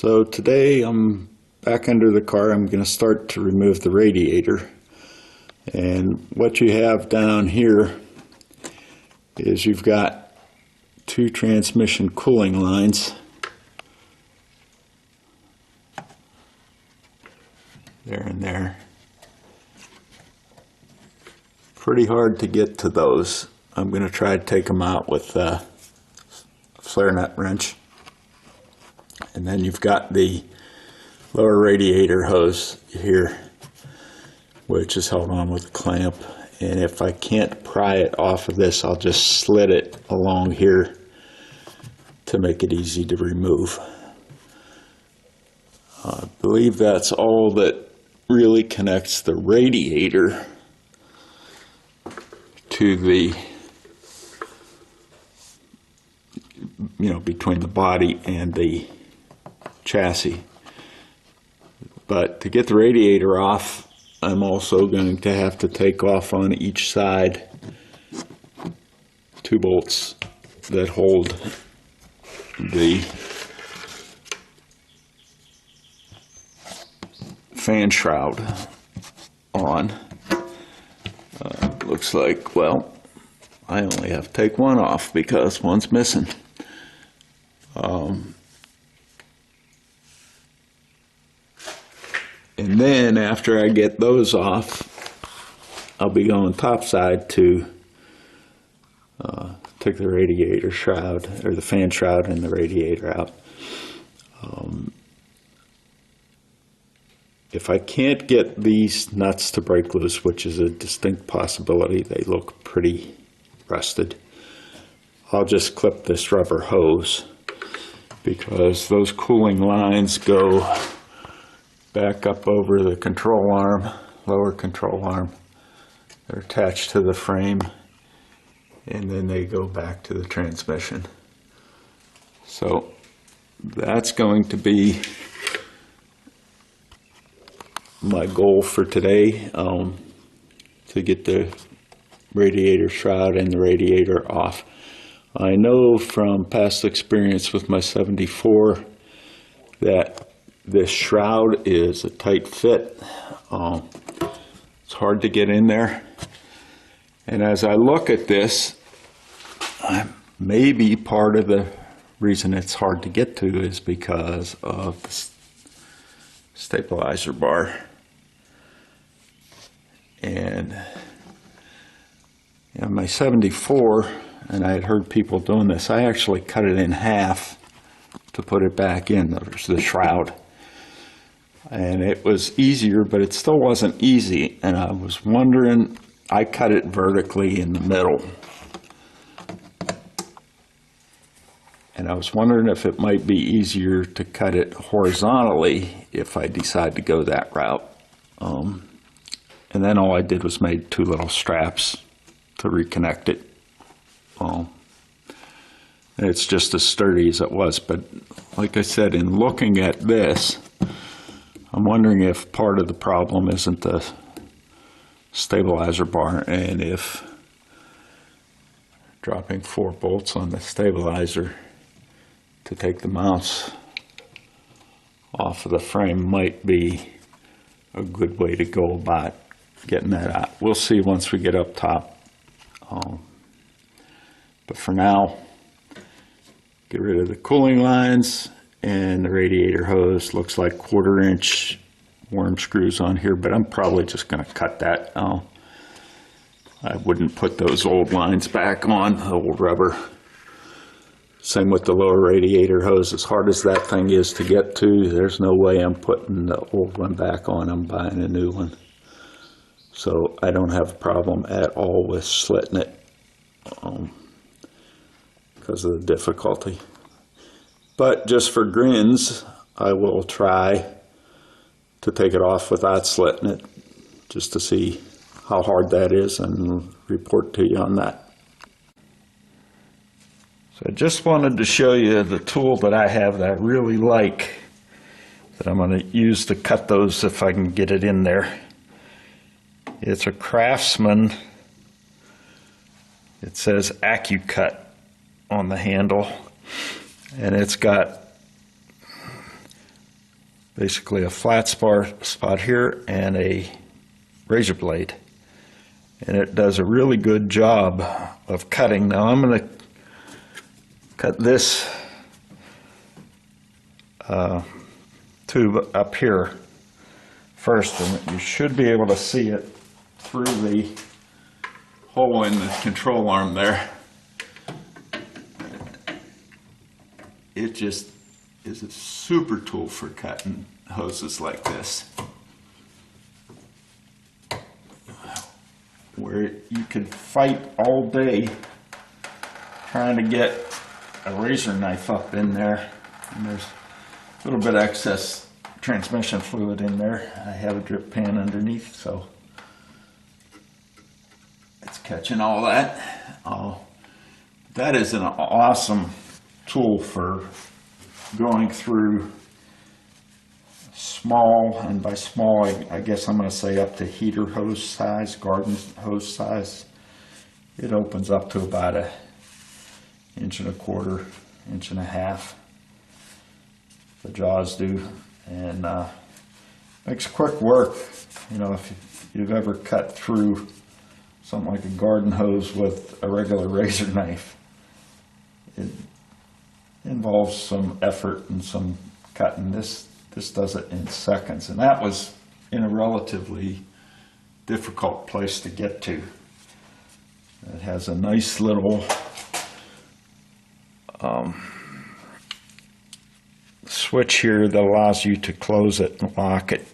So today I'm back under the car. I'm going to start to remove the radiator. And what you have down here is you've got two transmission cooling lines. There and there. Pretty hard to get to those. I'm going to try to take them out with a flare nut wrench. And then you've got the lower radiator hose here, which is held on with a clamp. And if I can't pry it off of this, I'll just slit it along here to make it easy to remove. I believe that's all that really connects the radiator to the, between the body and the chassis. But to get the radiator off, I'm also going to have to take off on each side two bolts that hold the fan shroud on. Looks like, well, I only have to take one off because one's missing. And then after I get those off, I'll be going topside to take the radiator shroud, or the fan shroud and the radiator out. If I can't get these nuts to break loose, which is a distinct possibility, they look pretty rusted, I'll just clip this rubber hose, because those cooling lines go back up over the control arm, lower control arm. They're attached to the frame, and then they go back to the transmission. So that's going to be my goal for today, to get the radiator shroud and the radiator off. I know from past experience with my 74 that this shroud is a tight fit. It's hard to get in there. And as I look at this, maybe part of the reason it's hard to get to is because of the stabilizer bar. And my 74, and I had heard people doing this, I actually cut it in half to put it back in, the shroud. And it was easier, but it still wasn't easy. And I was wondering, I cut it vertically in the middle. And I was wondering if it might be easier to cut it horizontally if I decide to go that route. And then all I did was made two little straps to reconnect it. It's just as sturdy as it was. But like I said, in looking at this, I'm wondering if part of the problem isn't the stabilizer bar, and if dropping 4 bolts on the stabilizer to take the mounts off of the frame might be a good way to go about getting that out. We'll see once we get up top. But for now, get rid of the cooling lines and the radiator hose. Looks like 1/4 inch worm screws on here, but I'm probably just going to cut that. I wouldn't put those old lines back on, the old rubber. Same with the lower radiator hose. As hard as that thing is to get to, there's no way I'm putting the old one back on. I'm buying a new one. So I don't have a problem at all with slitting it because of the difficulty. But just for grins, I will try to take it off without slitting it, just to see how hard that is, and report to you on that. So I just wanted to show you the tool that I have that I really like, that I'm going to use to cut those if I can get it in there. It's a Craftsman. It says AccuCut on the handle, and it's got basically a flat spot here and a razor blade. And it does a really good job of cutting. Now I'm going to cut this tube up here first, and you should be able to see it through the hole in the control arm there. It just is a super tool for cutting hoses like this, where you could fight all day trying to get a razor knife up in there, and there's a little bit of excess transmission fluid in there. I have a drip pan underneath, so it's catching all that. That is an awesome tool for going through small, and by small I guess I'm going to say up to heater hose size, garden hose size. It opens up to about 1.25 1.5 inches. The jaws do, and makes quick work. You know, if you've ever cut through something like a garden hose with a regular razor knife, it involves some effort and some cutting. This does it in seconds, and that was in a relatively difficult place to get to. It has a nice little switch here that allows you to close it and lock it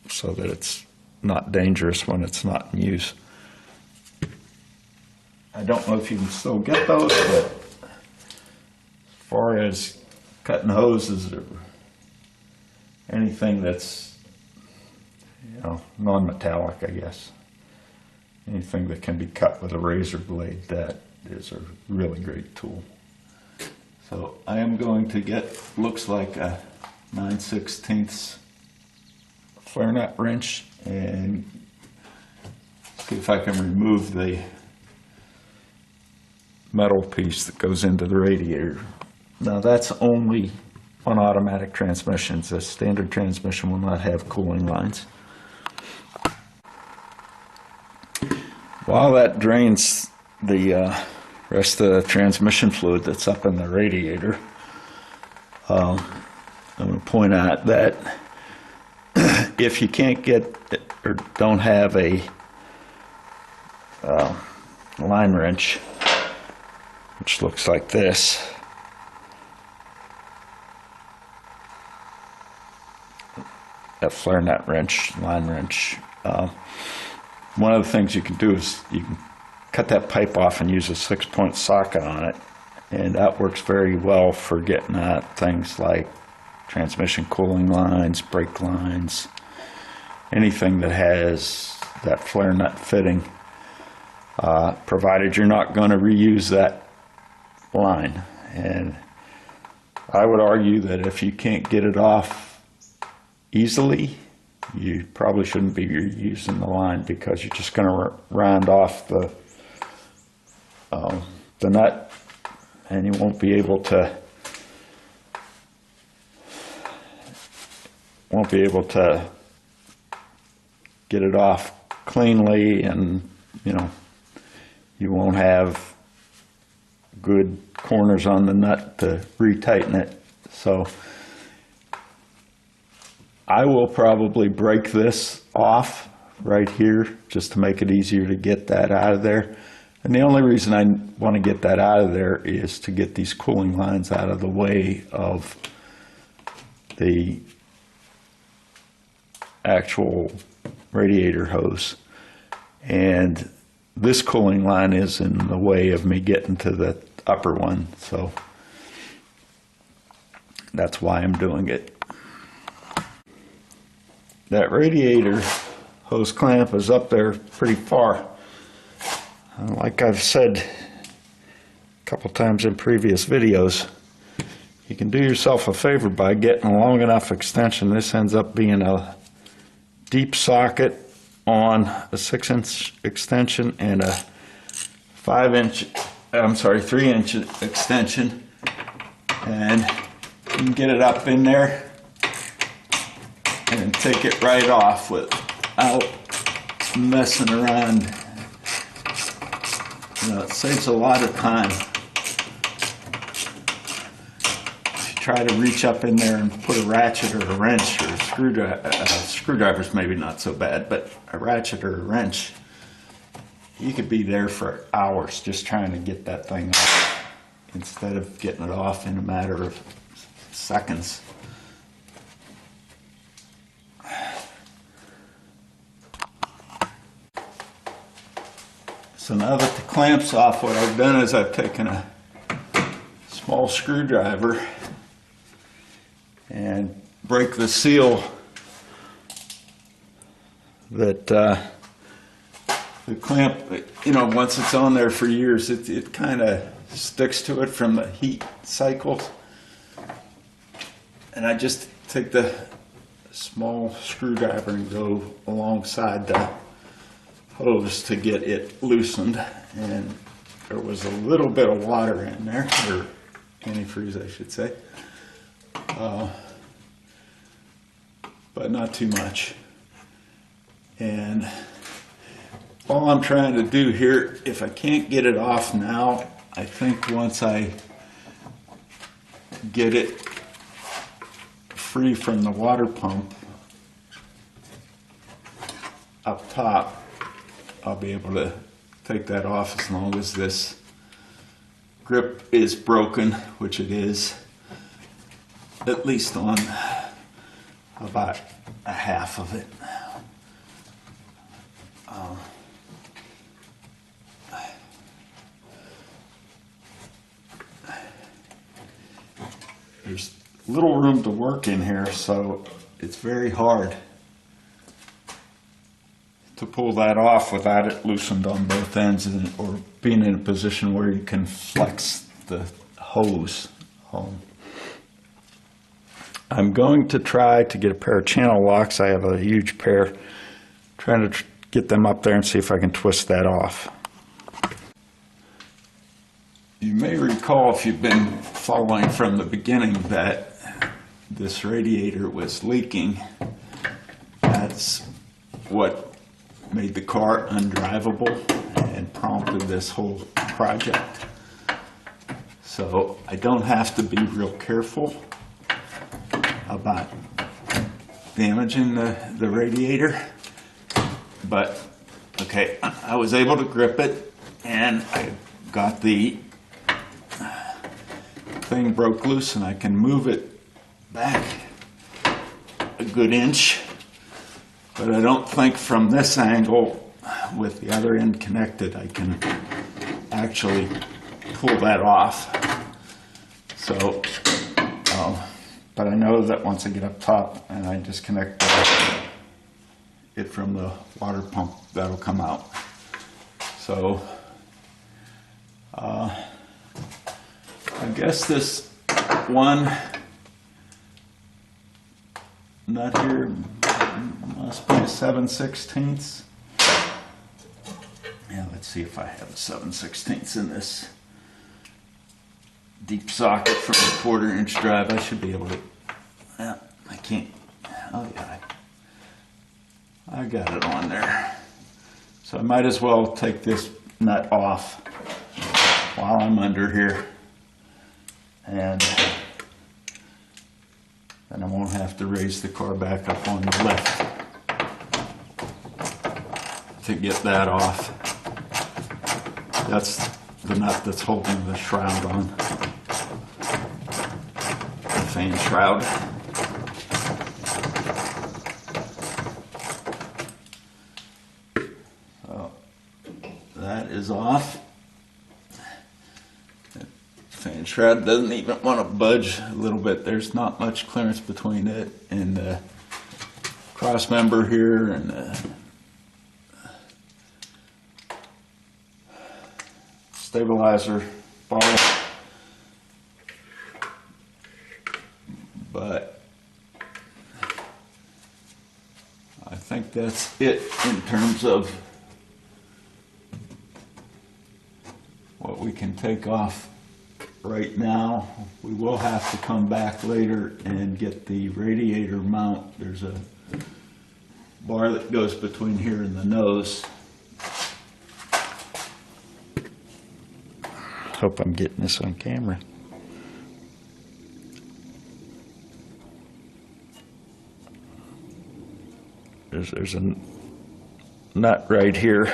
so that it's not dangerous when it's not in use. I don't know if you can still get those, but as far as cutting hoses or anything that's, you know, non-metallic, I guess, anything that can be cut with a razor blade, that is a really great tool. So I am going to get, looks like a 9/16 flare nut wrench, and see if I can remove the metal piece that goes into the radiator. Now that's only on automatic transmissions. A standard transmission will not have cooling lines. While that drains the rest of the transmission fluid that's up in the radiator, I'm going to point out that if you can't get or don't have a line wrench, which looks like this, a flare nut wrench, line wrench, one of the things you can do is you can cut that pipe off and use a 6-point socket on it, and that works very well for getting at things like transmission cooling lines, brake lines, anything that has that flare nut fitting, provided you're not going to reuse that line. And I would argue that if you can't get it off easily, you probably shouldn't be reusing the line, because you're just going to round off the nut, and you won't be able to get it off cleanly, and you won't have good corners on the nut to retighten it. So I will probably break this off right here just to make it easier to get that out of there. And the only reason I want to get that out of there is to get these cooling lines out of the way of the actual radiator hose. And this cooling line is in the way of me getting to the upper one, so that's why I'm doing it. That radiator hose clamp is up there pretty far. Like I've said a couple times in previous videos, you can do yourself a favor by getting a long enough extension. This ends up being a deep socket on a 6-inch extension and a 3-inch extension, and you can get it up in there and take it right off without messing around. You know, it saves a lot of time. If you try to reach up in there and put a ratchet or a wrench or a screwdriver, screwdriver's maybe not so bad, but a ratchet or a wrench, you could be there for hours just trying to get that thing off instead of getting it off in a matter of seconds. So now that the clamp's off, what I've done is I've taken a small screwdriver and break the seal that the clamp, you know, once it's on there for years, it kind of sticks to it from the heat cycles. And I just take the small screwdriver and go alongside the hose to get it loosened. And there was a little bit of water in there, or antifreeze I should say, but not too much. And all I'm trying to do here, if I can't get it off now, I think once I get it free from the water pump up top, I'll be able to take that off as long as this grip is broken, which it is, at least on about a half of it. There's little room to work in here, so it's very hard to pull that off without it loosened on both ends or being in a position where you can flex the hose. I'm going to try to get a pair of channel locks. I have a huge pair. Trying to get them up there and see if I can twist that off. You may recall, if you've been following from the beginning, that this radiator was leaking. That's what made the car undrivable and prompted this whole project. So I don't have to be real careful about damaging the radiator, but okay, I was able to grip it, and I got the thing broke loose, and I can move it back a good inch, but I don't think from this angle with the other end connected I can actually pull that off. So but I know that once I get up top and I disconnect it from the water pump, that'll come out. So I guess this one nut here must be a 7/16. Yeah, let's see if I have a 7/16 in this deep socket from the 1/4-inch drive. I should be able to, yeah, I can't, oh yeah, I got it on there. So I might as well take this nut off while I'm under here, and then I won't have to raise the car back up on the lift to get that off. That's the nut that's holding the shroud on, the fan shroud. So that is off. The fan shroud doesn't even want to budge a little bit. There's not much clearance between it and the cross member here and the stabilizer bar, but I think that's it in terms of what we can take off right now. We will have to come back later and get the radiator mount. There's a bar that goes between here and the nose. Hope I'm getting this on camera. There's a nut right here.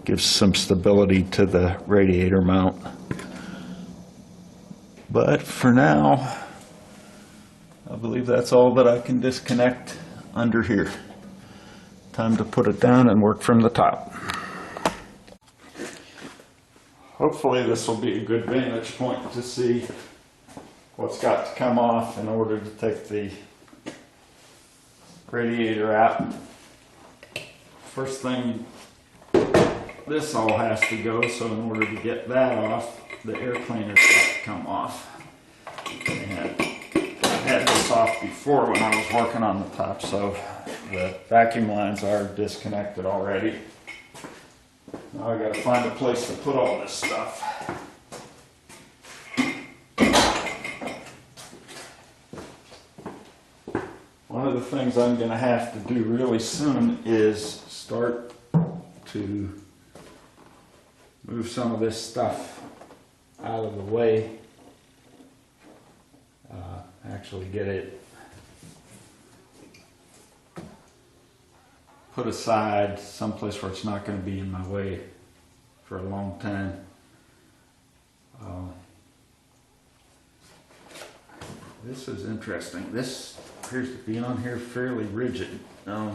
Gives some stability to the radiator mount. But for now, I believe that's all that I can disconnect under here. Time to put it down and work from the top. Hopefully this will be a good vantage point to see what's got to come off in order to take the radiator out. First thing, this all has to go, so in order to get that off, the air cleaner's got to come off. And I had this off before when I was working on the top, so the vacuum lines are disconnected already. Now I gotta find a place to put all this stuff. One of the things I'm gonna have to do really soon is start to move some of this stuff out of the way. Actually get it put aside someplace where it's not going to be in my way for a long time. This is interesting. This appears to be on here fairly rigid. I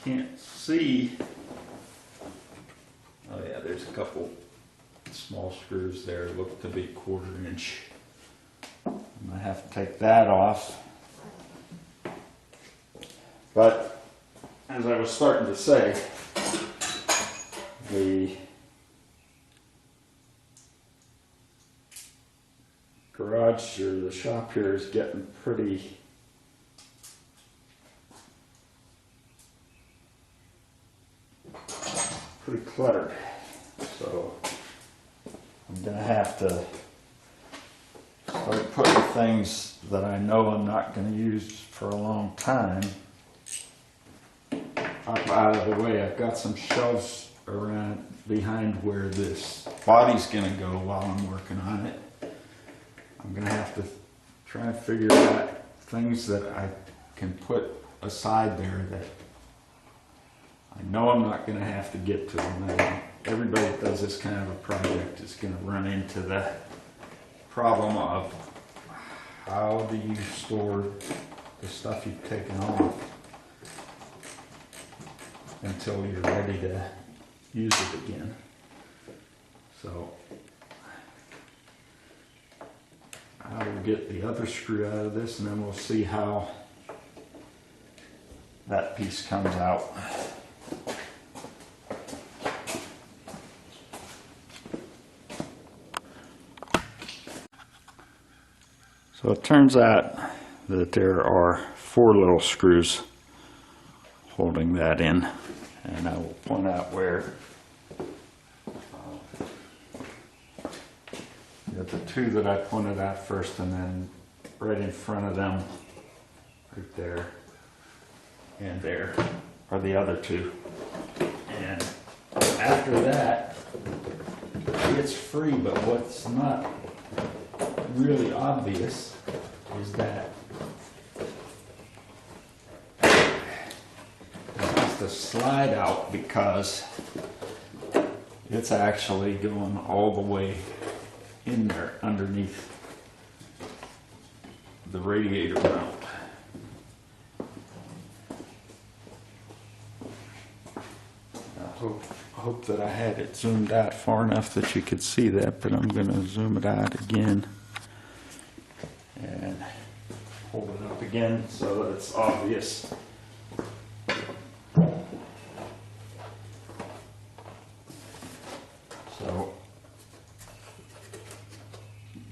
can't see. Oh yeah, there's a couple small screws there, look to be 1/4 inch. I'm going to have to take that off. But as I was starting to say, the garage or the shop here is getting pretty cluttered. So I'm going to have to start putting things that I know I'm not going to use for a long time up out of the way. I've got some shelves around behind where this body's going to go while I'm working on it. I'm going to have to try and figure out things that I can put aside there that I know I'm not going to have to get to them. Everybody that does this kind of a project is going to run into the problem of how do you store the stuff you've taken off until you're ready to use it again. So I will get the other screw out of this and then we'll see how that piece comes out. So it turns out that there are 4 little screws holding that in, and I will point out where the 2 that I pointed out first, and then right in front of them, right there and there, are the other 2. And after that, it's free, but what's not really obvious is that it has to slide out because it's actually going all the way in there underneath the radiator mount. I hope that I had it zoomed out far enough that you could see that, but I'm going to zoom it out again and hold it up again so that it's obvious. So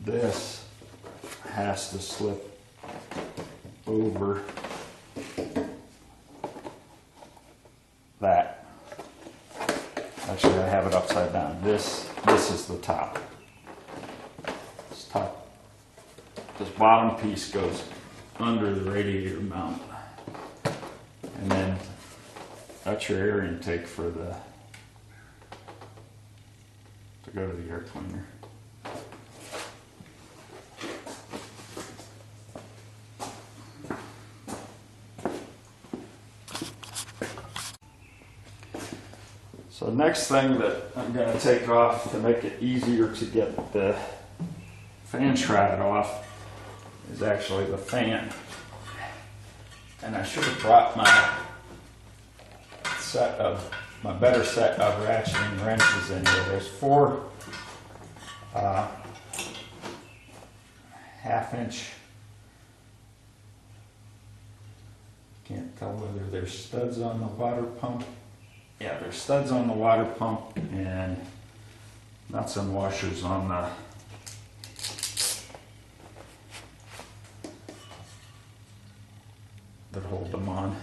this has to slip over that. Actually, I have it upside down. This is the top. This top this bottom piece goes under the radiator mount. And then that's your air intake for the, to go to the air cleaner. So next thing that I'm going to take off to make it easier to get the fan shroud off is actually the fan. And I should have brought my better set of ratcheting wrenches in here. There's 4 half-inch, can't tell whether there's studs on the water pump. Yeah, there's studs on the water pump and nuts and washers on the that hold them on.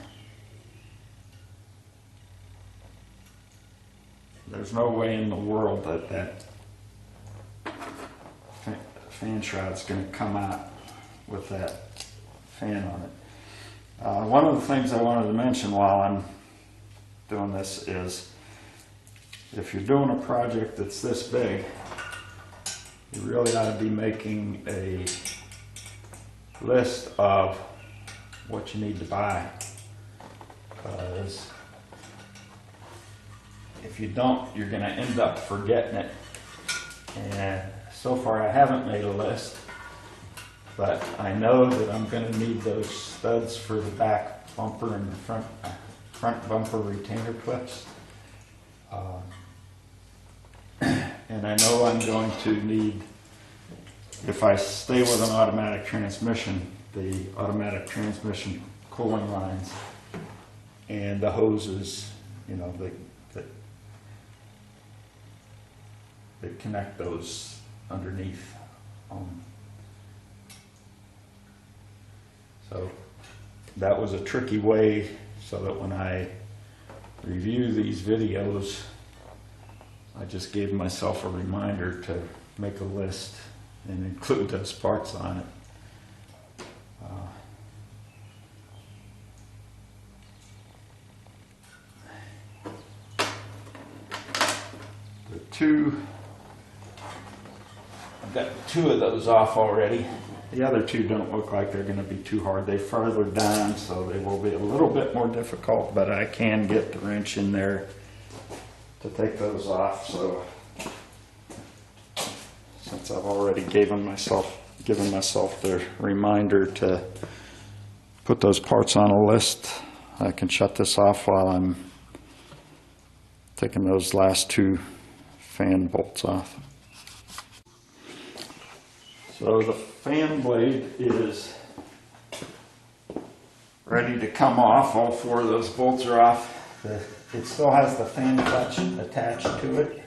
There's no way in the world that that fan shroud's going to come out with that fan on it. One of the things I wanted to mention while I'm doing this is, if you're doing a project that's this big, you really ought to be making a list of what you need to buy, because if you don't, you're going to end up forgetting it. And so far I haven't made a list, but I know that I'm going to need those studs for the back bumper and the front bumper retainer clips. And I know I'm going to need, if I stay with an automatic transmission, the automatic transmission cooling lines and the hoses, you know, that connect those underneath. So that was a tricky way, so that when I review these videos, I just gave myself a reminder to make a list and include those parts on it. I've got 2 of those off already. The other 2 don't look like they're going to be too hard. They're farther down, so they will be a little bit more difficult, but I can get the wrench in there to take those off. So since I've already given myself the reminder to put those parts on a list, I can shut this off while I'm taking those last 2 fan bolts off. So the fan blade is ready to come off. All 4 of those bolts are off. It still has the fan clutch attached to it.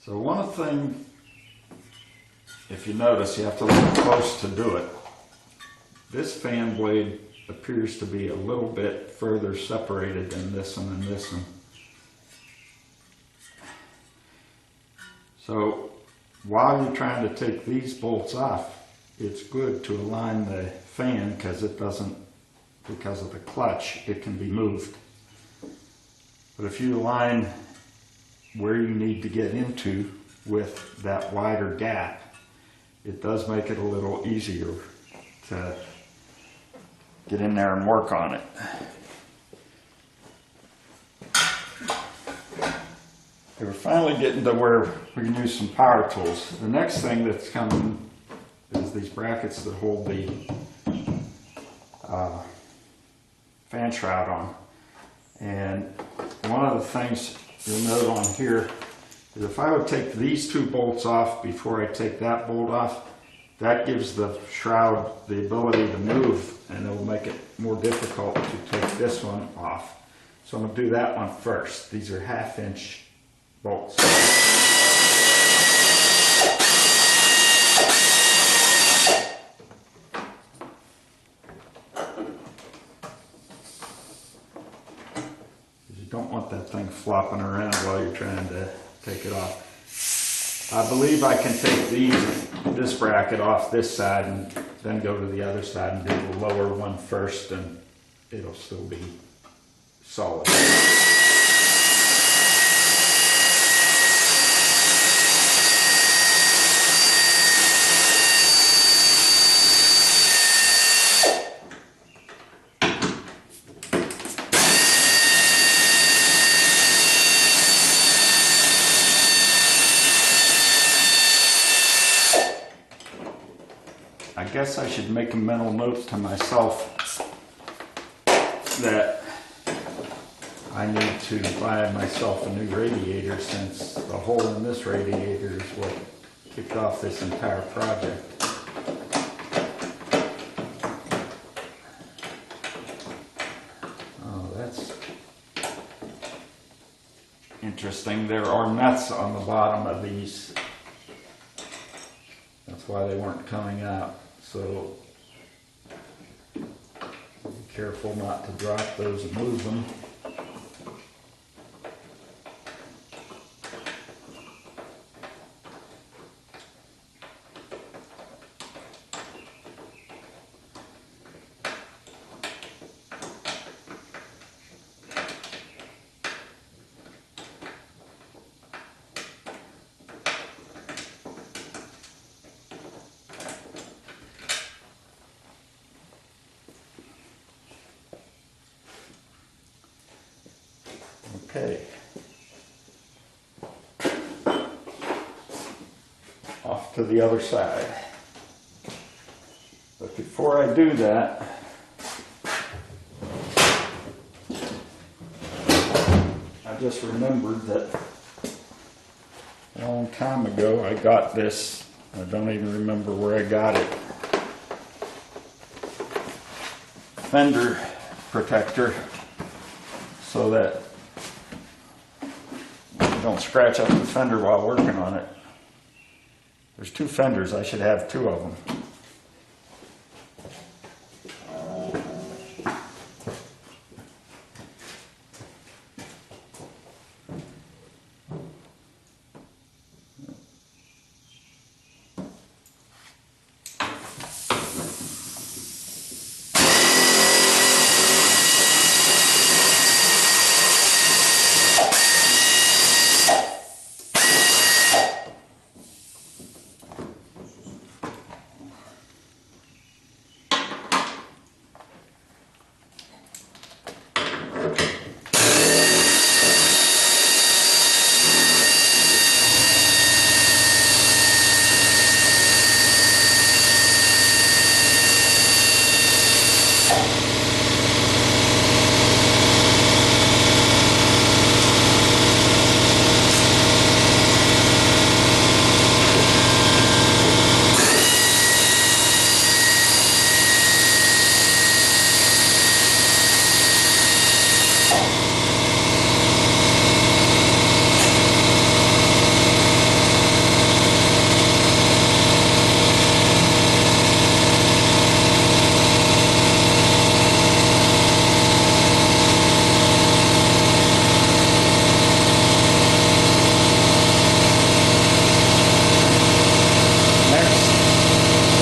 So one thing, if you notice, you have to look close to do it. This fan blade appears to be a little bit further separated than this one and this one. So while you're trying to take these bolts off, it's good to align the fan, because it doesn't, because of the clutch, it can be moved. But if you align where you need to get into with that wider gap, it does make it a little easier to get in there and work on it. Okay, we're finally getting to where we can use some power tools. The next thing that's coming is these brackets that hold the fan shroud on. And one of the things you'll note on here is, if I would take these 2 bolts off before I take that bolt off, that gives the shroud the ability to move, and it will make it more difficult to take this one off. So I'm going to do that one first. These are 1/2 inch bolts. You don't want that thing flopping around while you're trying to take it off. I believe I can take this bracket off this side and then go to the other side and do the lower one first, and it'll still be solid. I guess I should make a mental note to myself that I need to buy myself a new radiator, since the hole in this radiator is what kicked off this entire project. Oh, that's interesting. There are nuts on the bottom of these. That's why they weren't coming out. So be careful not to drop those and lose them. Okay. Off to the other side. But before I do that, I just remembered that a long time ago I got this. I don't even remember where I got it. Fender protector, so that you don't scratch up the fender while working on it. There's 2 fenders, I should have 2 of them.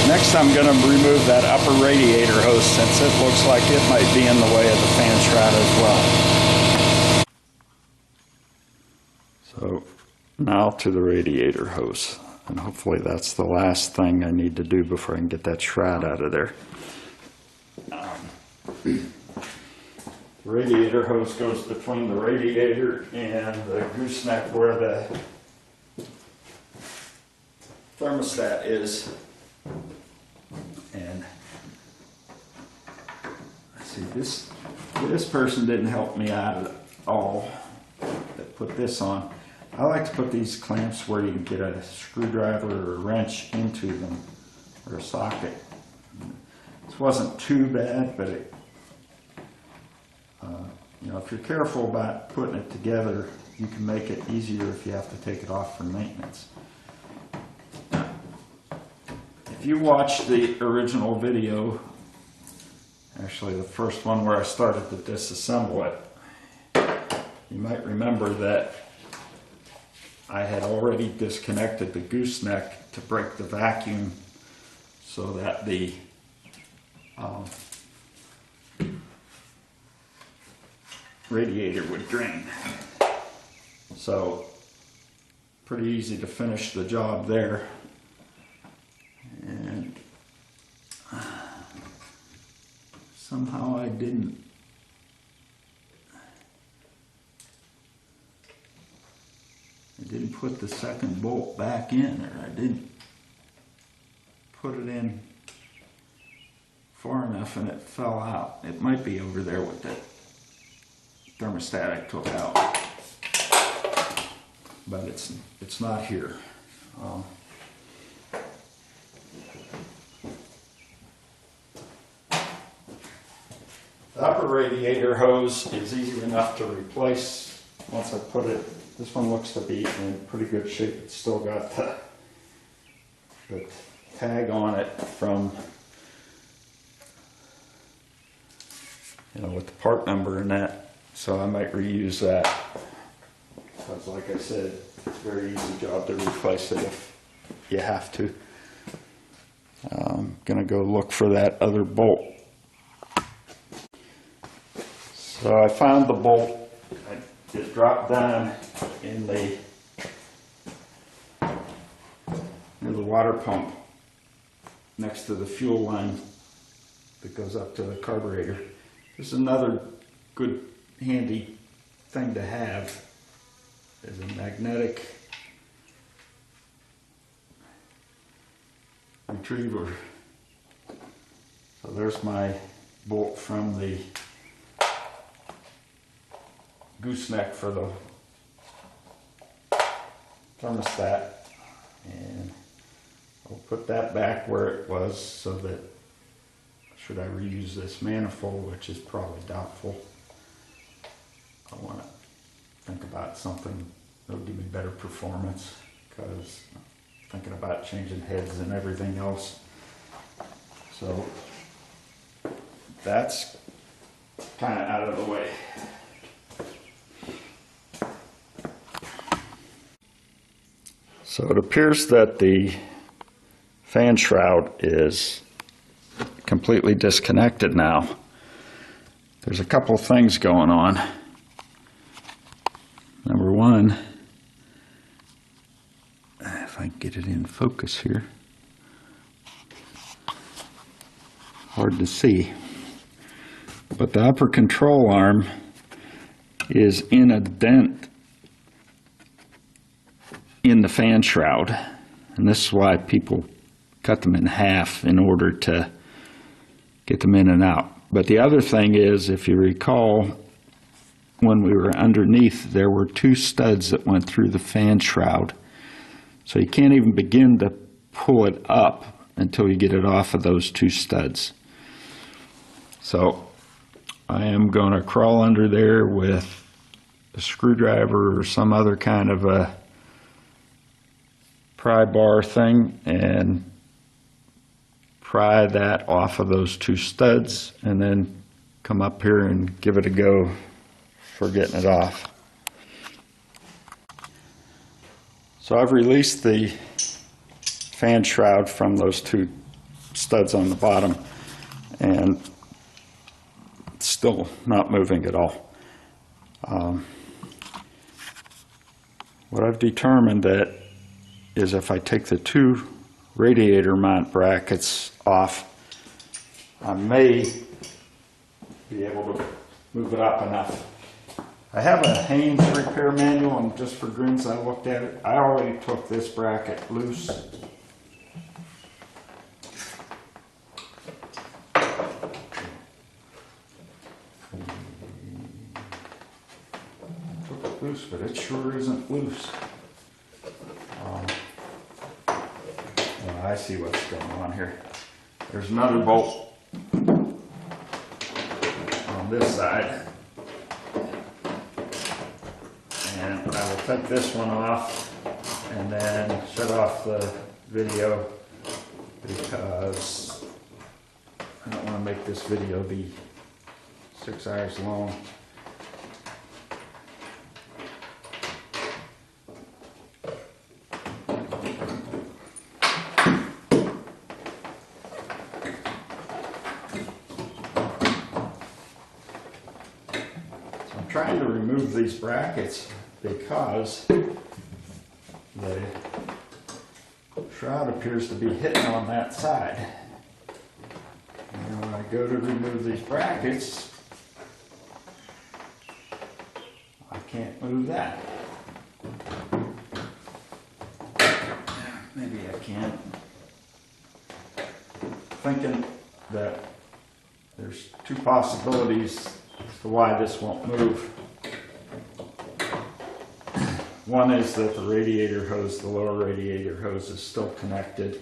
Next I'm going to remove that upper radiator hose, since it looks like it might be in the way of the fan shroud as well. So now to the radiator hose, and hopefully that's the last thing I need to do before I can get that shroud out of there. The radiator hose goes between the radiator and the gooseneck where the thermostat is. And see, this person didn't help me out at all that put this on. I like to put these clamps where you can get a screwdriver or a wrench into them, or a socket. This wasn't too bad, but You know, if you're careful about putting it together, you can make it easier if you have to take it off for maintenance. If you watch the original video, actually the first one where I started to disassemble it, you might remember that I had already disconnected the gooseneck to break the vacuum so that the radiator would drain. So pretty easy to finish the job there. And somehow I didn't put the second bolt back in, or I didn't put it in far enough and it fell out. It might be over there with the thermostat I took out, but it's not here. The upper radiator hose is easy enough to replace once I put it. This one looks to be in pretty good shape. It's still got the tag on it from, you know, with the part number and that. So I might reuse that. Because like I said, it's a very easy job to replace it if you have to. I'm gonna go look for that other bolt. So I found the bolt. It dropped down in the near the water pump next to the fuel line that goes up to the carburetor. This is another good handy thing to have, is a magnetic retriever. So there's my bolt from the gooseneck for the thermostat, and I'll put that back where it was so that should I reuse this manifold, which is probably doubtful, I want to think about something that will give me better performance, because I'm thinking about changing heads and everything else. So that's kind of out of the way. So it appears that the fan shroud is completely disconnected now. There's a couple of things going on. Number one, if I can get it in focus here, hard to see, but the upper control arm is in a dent in the fan shroud, and this is why people cut them in half in order to get them in and out. But the other thing is, if you recall, when we were underneath, there were two studs that went through the fan shroud, so you can't even begin to pull it up until you get it off of those two studs. So I am going to crawl under there with a screwdriver or some other kind of a pry bar thing and pry that off of those two studs, and then come up here and give it a go for getting it off. So I've released the fan shroud from those two studs on the bottom, and it's still not moving at all. What I've determined that is, if I take the two radiator mount brackets off, I may be able to move it up enough. I have a Haynes repair manual, and just for grins I looked at it. I already took this bracket loose. I took it loose, but it sure isn't loose. I see what's going on here. There's another bolt on this side. And I will take this one off and then shut off the video because I don't want to make this video be 6 hours long. Trying to remove these brackets because the shroud appears to be hitting on that side. And when I go to remove these brackets, I can't move that. Maybe I can. Thinking that there's two possibilities as to why this won't move. One is that the radiator hose, the lower radiator hose, is still connected.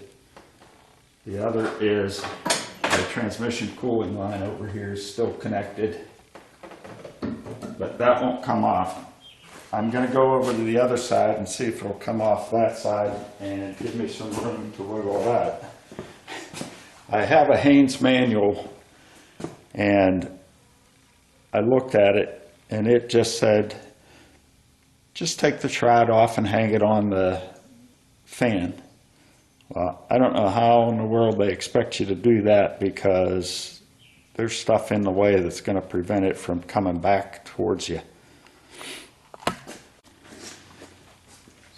The other is the transmission cooling line over here is still connected, but that won't come off. I'm going to go over to the other side and see if it'll come off that side and give me some room to wiggle that. I have a Haynes manual, and I looked at it and it just said, just take the shroud off and hang it on the fan. Well, I don't know how in the world they expect you to do that because there's stuff in the way that's going to prevent it from coming back towards you.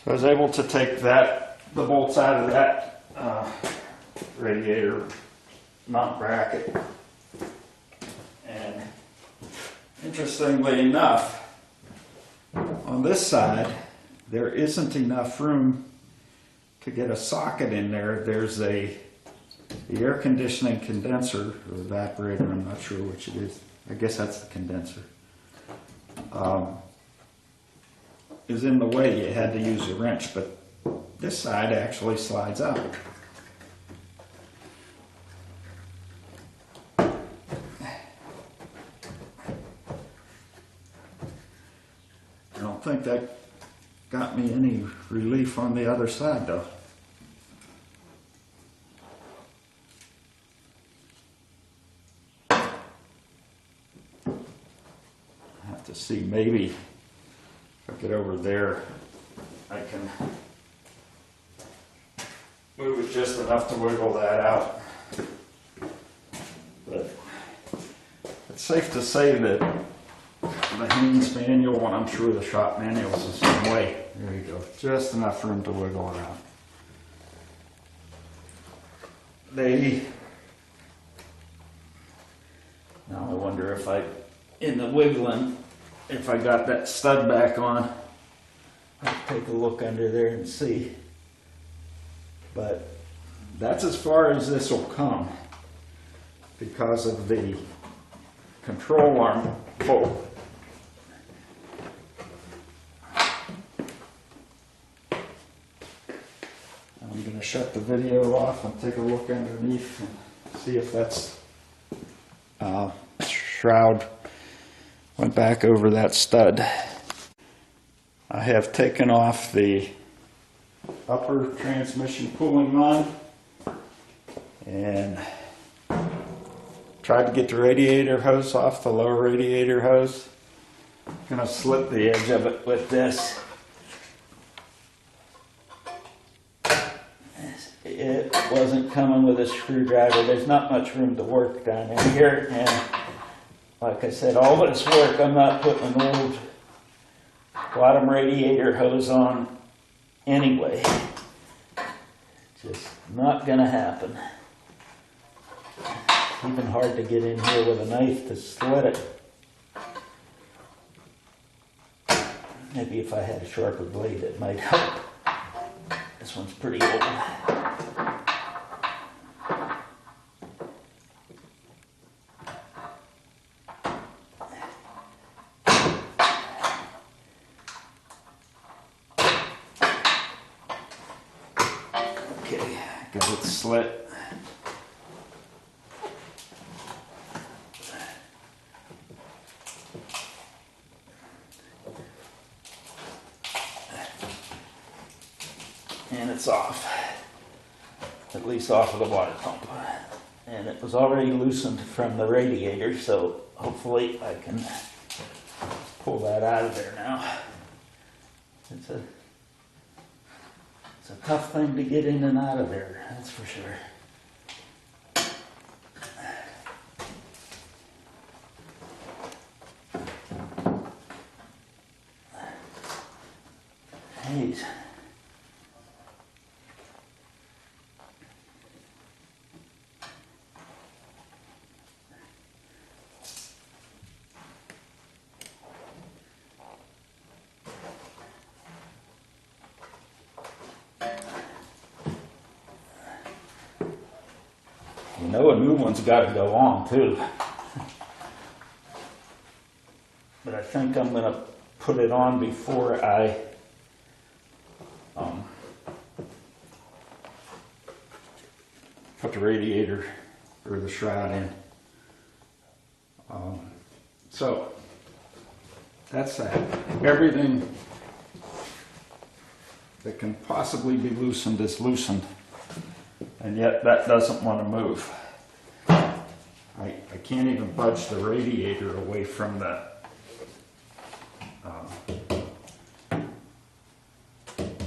So I was able to take the bolts out of that radiator mount bracket. And interestingly enough, on this side, there isn't enough room to get a socket in there. There's the air conditioning condenser or evaporator, I'm not sure which it is. I guess that's the condenser. Is in the way. You had to use a wrench, but this side actually slides out. I don't think that got me any relief on the other side though. I have to see, maybe if I get over there I can move it just enough to wiggle that out. But it's safe to say that the Haynes manual, and I'm sure the shop manual is the same way. There you go. Just enough room to wiggle it out. Now I wonder if in the wiggling, if I got that stud back on, I'll take a look under there and see. But that's as far as this will come because of the control arm bolt. I'm going to shut the video off and take a look underneath and see if that's shroud went back over that stud. I have taken off the upper transmission cooling line and tried to get the radiator hose off the lower radiator hose. I'm going to slit the edge of it with this. It wasn't coming with a screwdriver. There's not much room to work down in here, and like I said, all this work, I'm not putting an old bottom radiator hose on anyway. Just not gonna happen. Even hard to get in here with a knife to slit it. Maybe if I had a sharper blade it might help. This one's pretty old. Okay, got it slit. and it's off, at least off of the water pump. And it was already loosened from the radiator, so hopefully I can pull that out of there now. It's a tough thing to get in and out of there, that's for sure. Jeez. You know, a new one's got to go on too. But I think I'm going to put it on before I put the radiator or the shroud in. So that's that. Everything that can possibly be loosened is loosened, and yet that doesn't want to move. I can't even budge the radiator away from the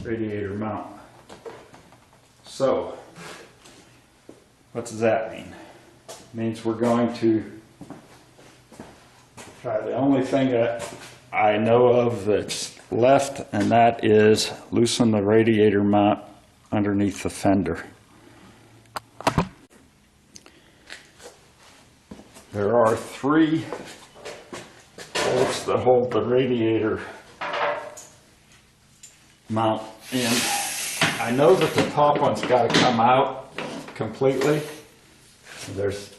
radiator mount. So what does that mean? It means we're going to try the only thing that I know of that's left, and that is loosen the radiator mount underneath the fender. There are 3 bolts that hold the radiator mount in. I know that the top one's got to come out completely. There's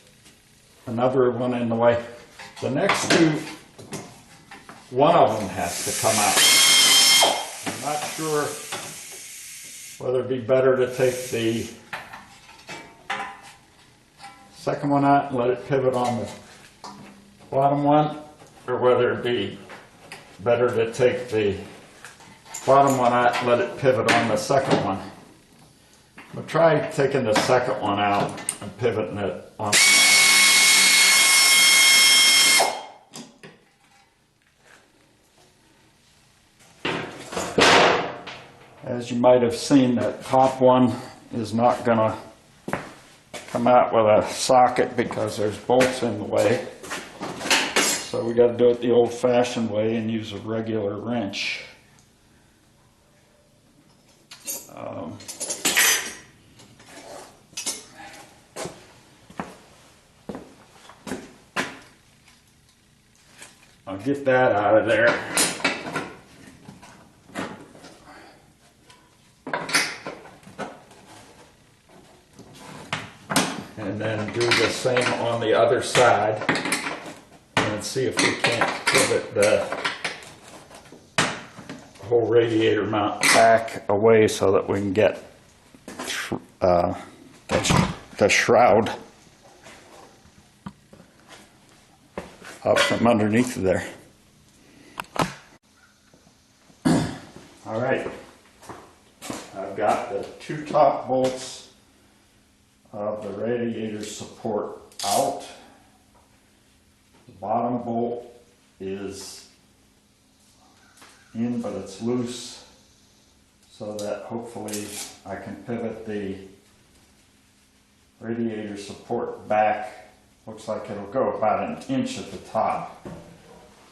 another one in the way. The next 2, one of them has to come out. I'm not sure whether it'd be better to take the second one out and let it pivot on the bottom one, or whether it'd be better to take the bottom one out and let it pivot on the second one. We'll try taking the second one out and pivoting it on. As you might have seen, that top one is not going to come out with a socket because there's bolts in the way. So we got to do it the old-fashioned way and use a regular wrench. I'll get that out of there. And then do the same on the other side and see if we can't pivot the whole radiator mount back away so that we can get the shroud up from underneath there. All right, I've got the 2 top bolts of the radiator support out. The bottom bolt is in, but it's loose, so that hopefully I can pivot the radiator support back. Looks like it'll go about an inch at the top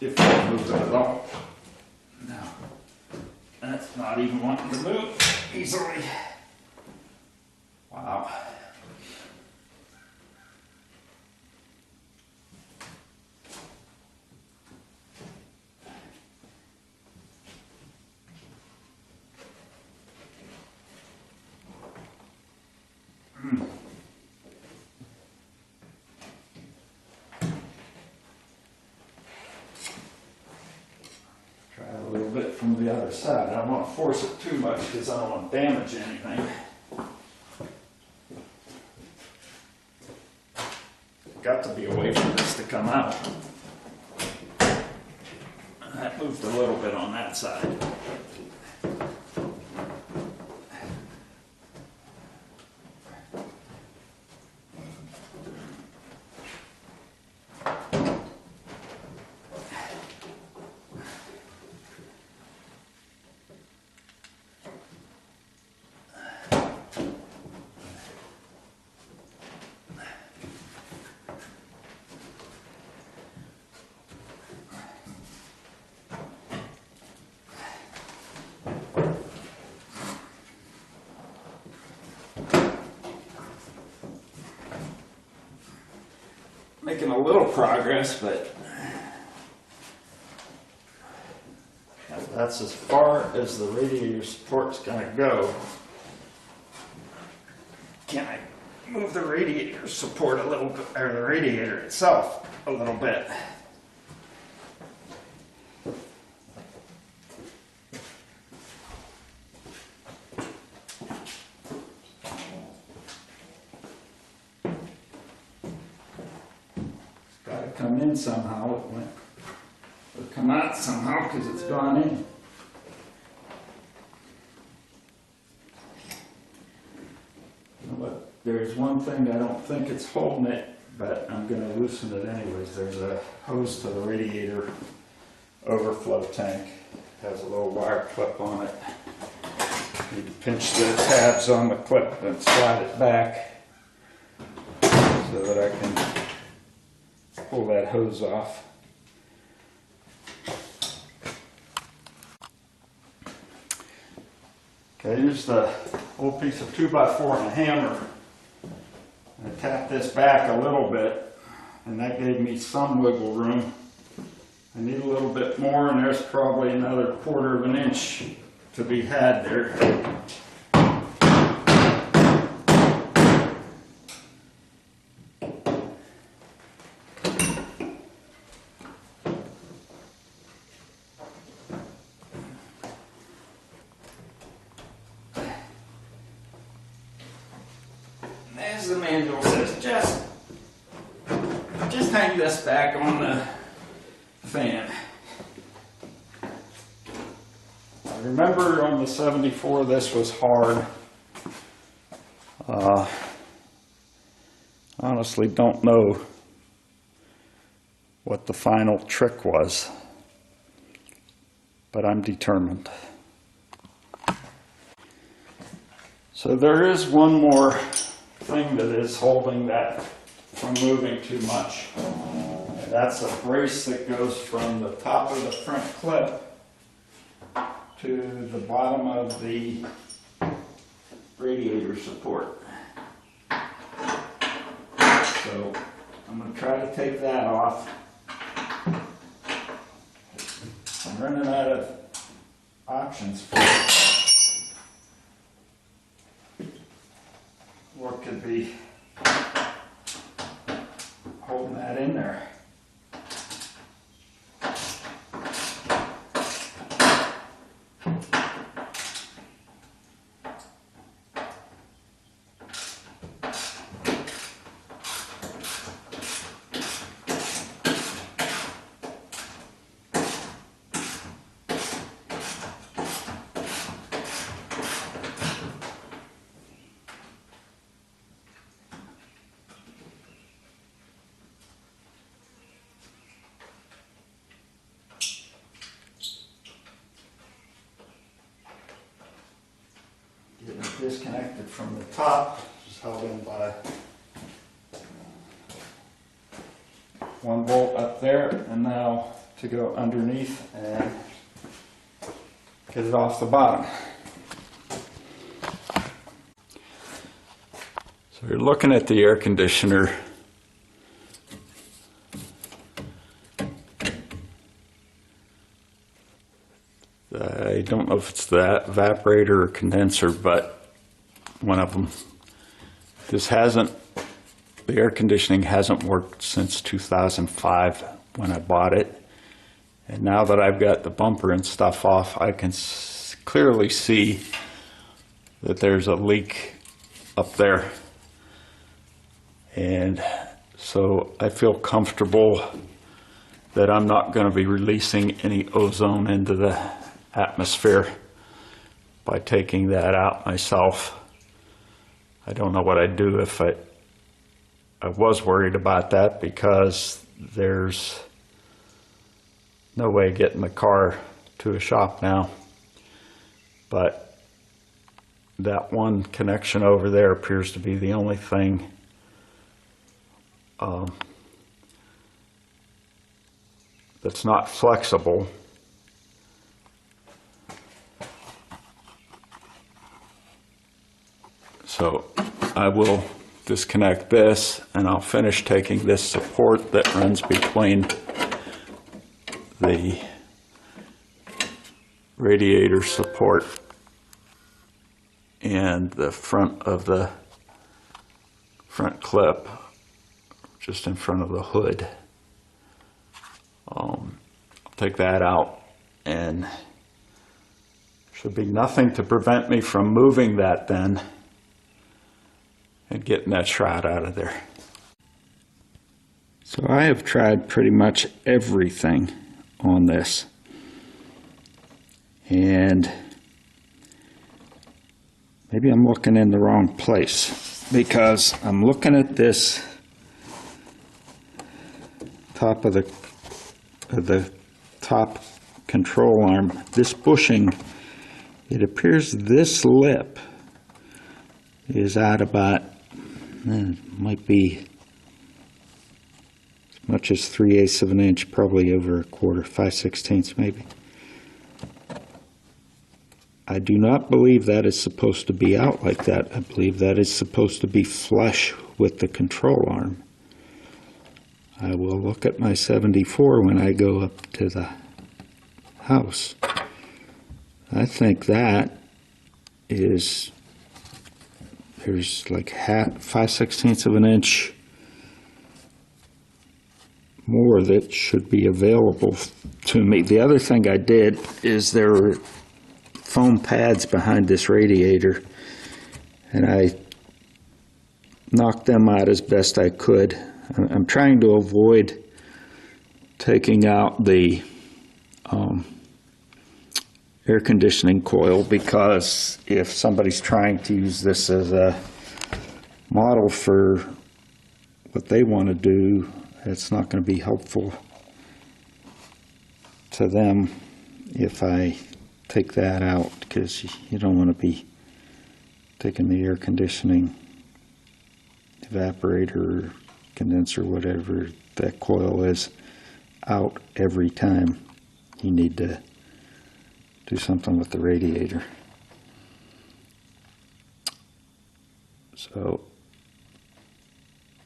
if I move it at all. No, that's not even wanting to move easily. Wow. Try a little bit from the other side. I don't want to force it too much because I don't want to damage anything. Got to be a way for this to come out. That moved a little bit on that side. making a little progress, but that's as far as the radiator support's going to go. Can I move the radiator support a little bit, or the radiator itself a little bit? It's got to come in somehow. It'll come out somehow because it's gone in. But there's one thing, I don't think it's holding it, but I'm going to loosen it anyways. There's a hose to the radiator overflow tank. It has a little wire clip on it. Need to pinch the tabs on the clip and slide it back so that I can pull that hose off. Okay, here's the old piece of 2x4 and a hammer. I tapped this back a little bit, and that gave me some wiggle room. I need a little bit more, and there's probably another 1/4 of an inch to be had there. As the manual says, just hang this back on the fan. I remember on the 74 this was hard. Honestly don't know what the final trick was, but I'm determined. So there is one more thing that is holding that from moving too much. And that's a brace that goes from the top of the front clip to the bottom of the radiator support. So I'm going to try to take that off. I'm running out of options for it. What could be holding that in there? Getting it disconnected from the top, just held in by one bolt up there, and now to go underneath and get it off the bottom. So you're looking at the air conditioner. I don't know if it's the evaporator or condenser, but one of them. The air conditioning hasn't worked since 2005 when I bought it. And now that I've got the bumper and stuff off, I can clearly see that there's a leak up there. And so I feel comfortable that I'm not going to be releasing any ozone into the atmosphere by taking that out myself. I don't know what I'd do if I was worried about that, because there's no way of getting the car to a shop now. But that one connection over there appears to be the only thing that's not flexible. So I will disconnect this, and I'll finish taking this support that runs between the radiator support and the front of the front clip, just in front of the hood. I'll take that out, and should be nothing to prevent me from moving that then and getting that shroud out of there. So I have tried pretty much everything on this, and maybe I'm looking in the wrong place, because I'm looking at this top of the top control arm, this bushing. It appears this lip is at about, might be as much as 3/8 of an inch, probably over a quarter, 5/16 maybe. I do not believe that is supposed to be out like that. I believe that is supposed to be flush with the control arm. I will look at my 74 when I go up to the house. I think that is, there's like 5/16 of an inch more that should be available to me. The other thing I did is there were foam pads behind this radiator, and I knocked them out as best I could. I'm trying to avoid taking out the air conditioning coil, because if somebody's trying to use this as a model for what they want to do, it's not going to be helpful to them if I take that out, because you don't want to be taking the air conditioning evaporator, condenser, whatever that coil is, out every time you need to do something with the radiator. So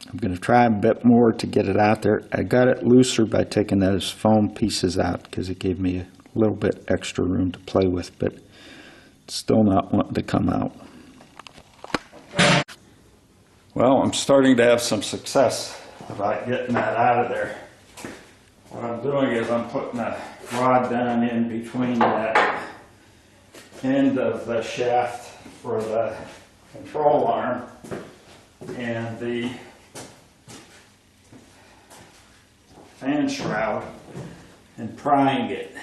I'm going to try a bit more to get it out there. I got it looser by taking those foam pieces out, because it gave me a little bit extra room to play with, but it's still not wanting to come out. Well, I'm starting to have some success about getting that out of there. What I'm doing is I'm putting a rod down in between that end of the shaft for the control arm and the fan shroud, and prying it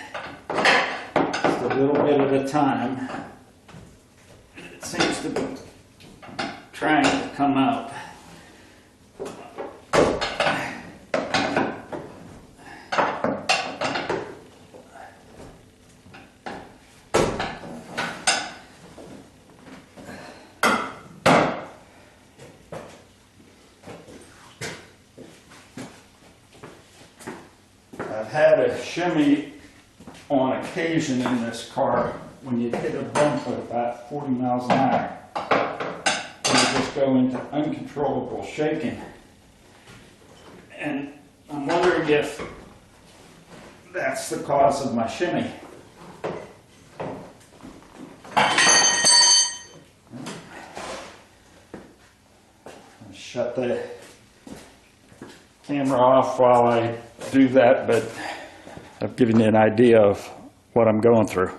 just a little bit at a time. It seems to be trying to come out. I've had a shimmy on occasion in this car when you hit a bump at about 40 miles an hour. You just go into uncontrollable shaking. And I'm wondering if that's the cause of my shimmy. I'll shut the camera off while I do that, but I've given you an idea of what I'm going through.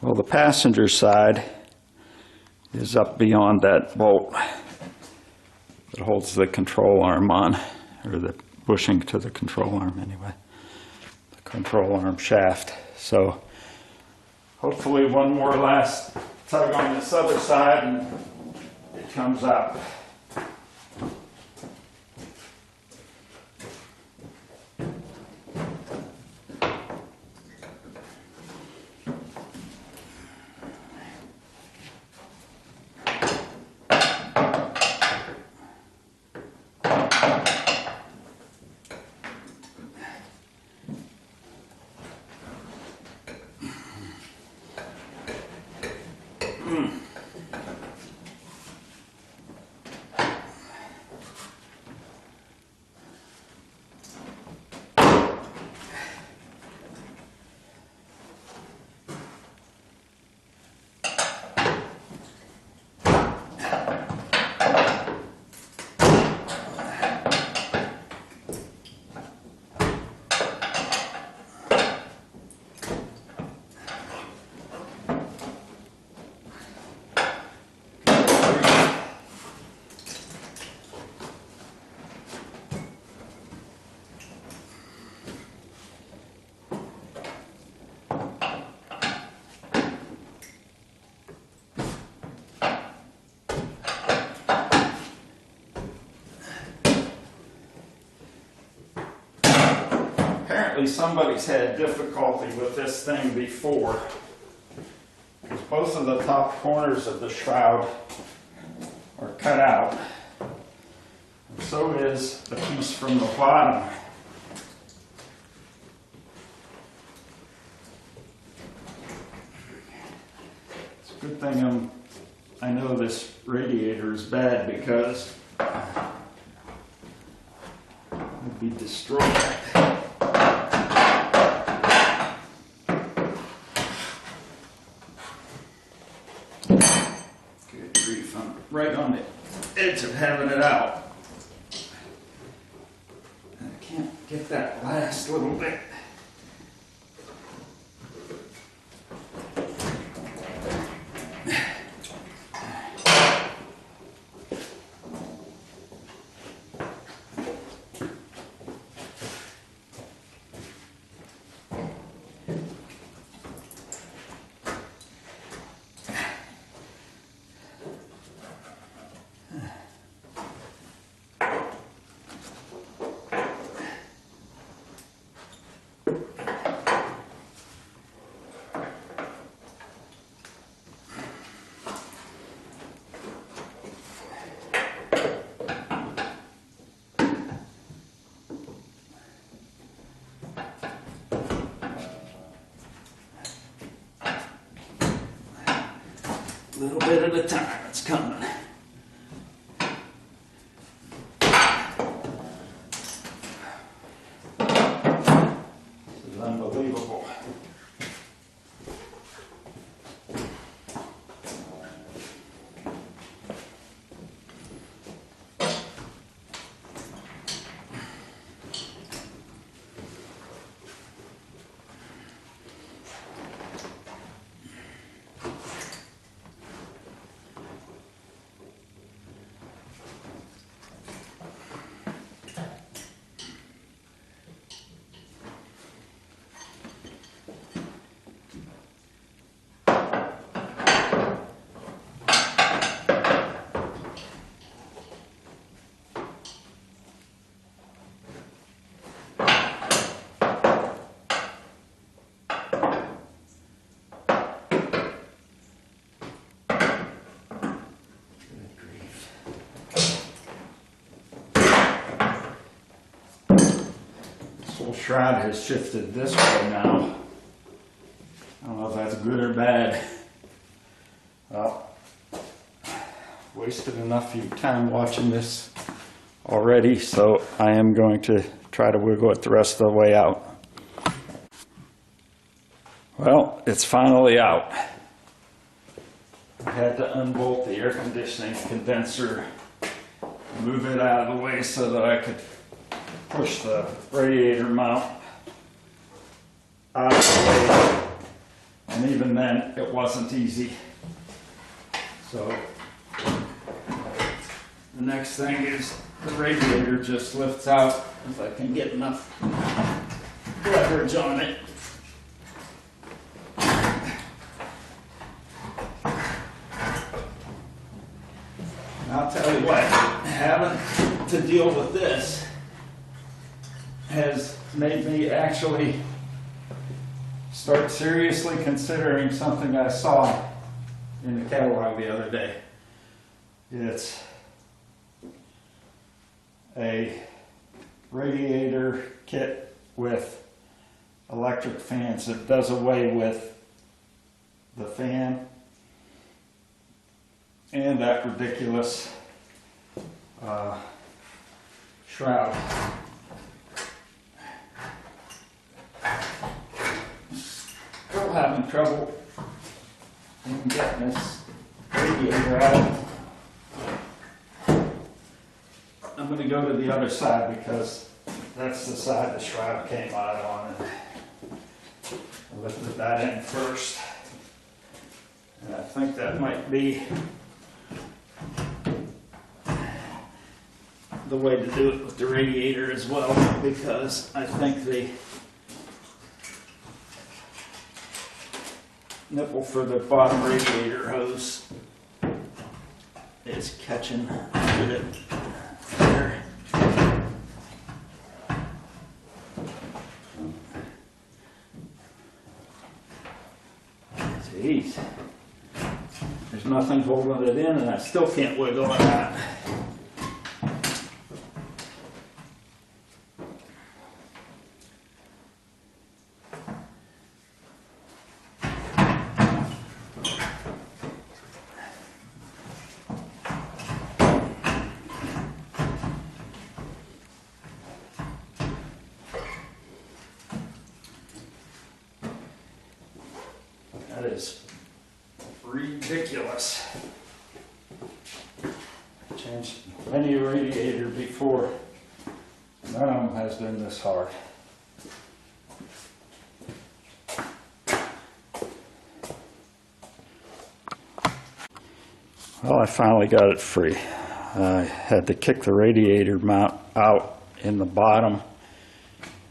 Well, the passenger side is up beyond that bolt that holds the control arm on, or the bushing to the control arm anyway, the control arm shaft. So hopefully one more last tug on this other side and it comes out. apparently somebody's had difficulty with this thing before, because both of the top corners of the shroud are cut out. And so is the piece from the bottom. It's a good thing I know this radiator is bad, because it'd be destroyed. Good grief, I'm right on the edge of having it out. And I can't get that last little bit. A little bit at a time, it's coming. This is unbelievable. Shroud has shifted this way now. I don't know if that's good or bad. Well, wasted enough of your time watching this already, so I am going to try to wiggle it the rest of the way out. Well, it's finally out. I had to unbolt the air conditioning condenser, move it out of the way so that I could push the radiator mount out of the way, and even then it wasn't easy. So the next thing is the radiator just lifts out if I can get enough leverage on it. And I'll tell you what, having to deal with this has made me actually start seriously considering something I saw in the catalog the other day. It's a radiator kit with electric fans that does away with the fan and that ridiculous shroud. Still having trouble in getting this radiator out. I'm going to go to the other side because that's the side the shroud came out on, and I lifted that in first. And I think that might be the way to do it with the radiator as well, because I think the nipple for the bottom radiator hose is catching under it there. Jeez. There's nothing holding it in and I still can't wiggle it out. That is ridiculous. I've changed many a radiator before. None of them has been this hard. Well, I finally got it free. I had to kick the radiator mount out in the bottom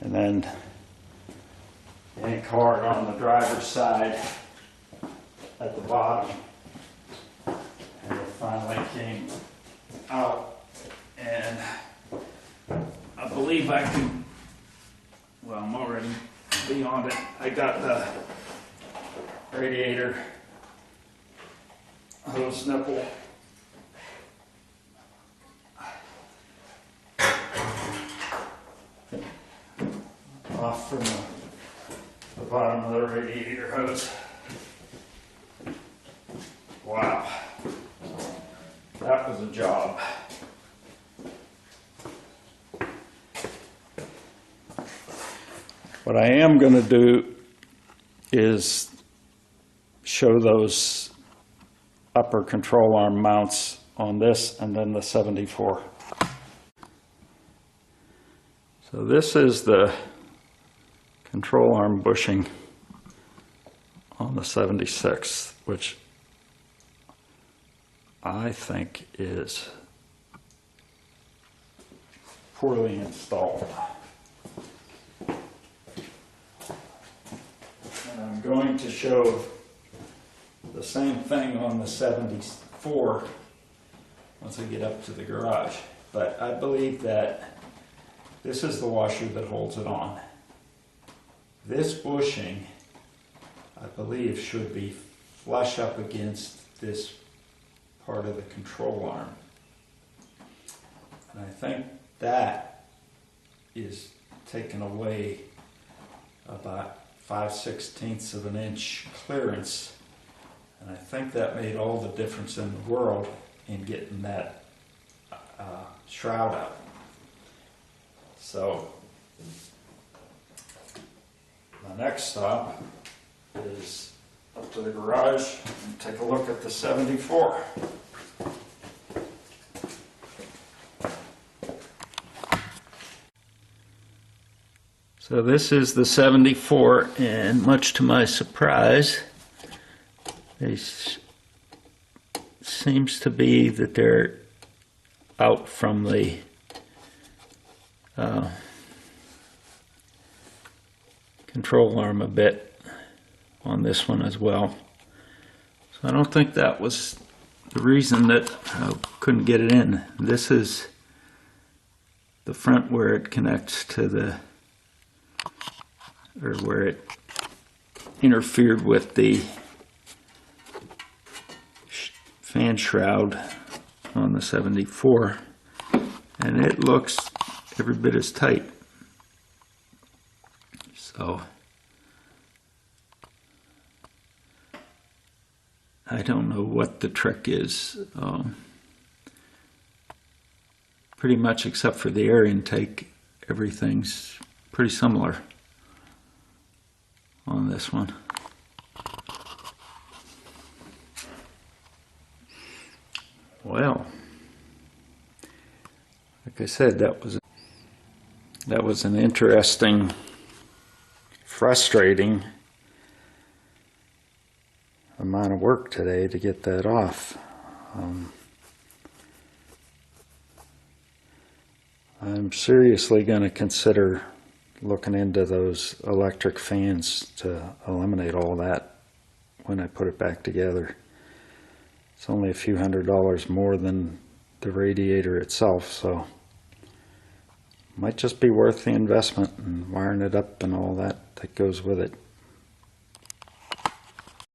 and then yank hard on the driver's side at the bottom, and it finally came out, and I believe I can, well, I'm already beyond it. I got the radiator hose nipple off from the bottom of the radiator hose. Wow, that was a job. What I am going to do is show those upper control arm mounts on this and then the 74. So this is the control arm bushing on the 76, which I think is poorly installed. And I'm going to show the same thing on the 74 once I get up to the garage. But I believe that this is the washer that holds it on. This bushing, I believe, should be flush up against this part of the control arm. And I think that is taken away about 5/16 of an inch clearance. And I think that made all the difference in the world in getting that shroud out. So the next stop is up to the garage and take a look at the 74. So this is the 74, and much to my surprise, it seems to be that they're out from the control arm a bit on this one as well. So I don't think that was the reason that I couldn't get it in. This is the front where it connects to the, or where it interfered with the fan shroud on the 74, and it looks every bit as tight. So I don't know what the trick is. Pretty much except for the air intake, everything's pretty similar on this one. Well, like I said, that was an interesting, frustrating amount of work today to get that off. I'm seriously going to consider looking into those electric fans to eliminate all that when I put it back together. It's only a few $100s more than the radiator itself, so might just be worth the investment and wiring it up and all that goes with it.